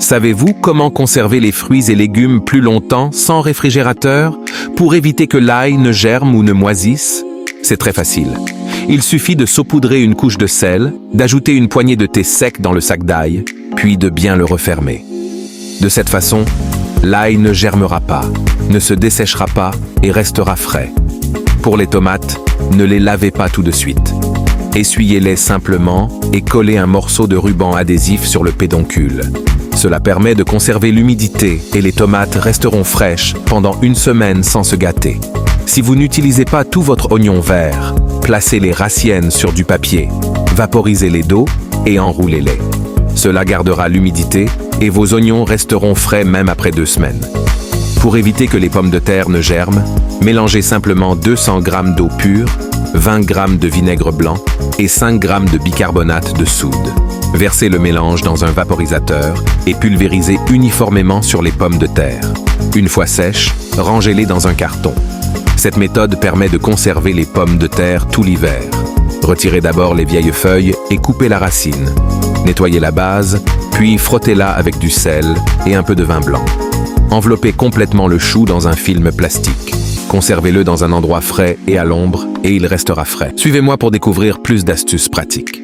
Savez-vous comment conserver les fruits et légumes plus longtemps sans réfrigérateur pour éviter que l'ail ne germe ou ne moisisse? C'est très facile. Il suffit de saupoudrer une couche de sel, d'ajouter une poignée de thé sec dans le sac d'ail, puis de bien le refermer. De cette façon, l'ail ne germera pas, ne se desséchera pas et restera frais. Pour les tomates, ne les lavez pas tout de suite. Essuyez-les simplement et collez un morceau de ruban adhésif sur le pédoncule. Cela permet de conserver l'humidité et les tomates resteront fraîches pendant une semaine sans se gâter. Si vous n'utilisez pas tout votre oignon vert, placez les racines sur du papier, vaporisez-les d'eau et enroulez-les. Cela gardera l'humidité et vos oignons resteront frais même après 2 semaines. Pour éviter que les pommes de terre ne germent, mélangez simplement 200 g d'eau pure, 20 g de vinaigre blanc et 5 g de bicarbonate de soude. Versez le mélange dans un vaporisateur et pulvérisez uniformément sur les pommes de terre. Une fois sèches, rangez-les dans un carton. Cette méthode permet de conserver les pommes de terre tout l'hiver. Retirez d'abord les vieilles feuilles et coupez la racine. Nettoyez la base, puis frottez-la avec du sel et un peu de vin blanc. Enveloppez complètement le chou dans un film plastique. Conservez-le dans un endroit frais et à l'ombre et il restera frais. Suivez-moi pour découvrir plus d'astuces pratiques.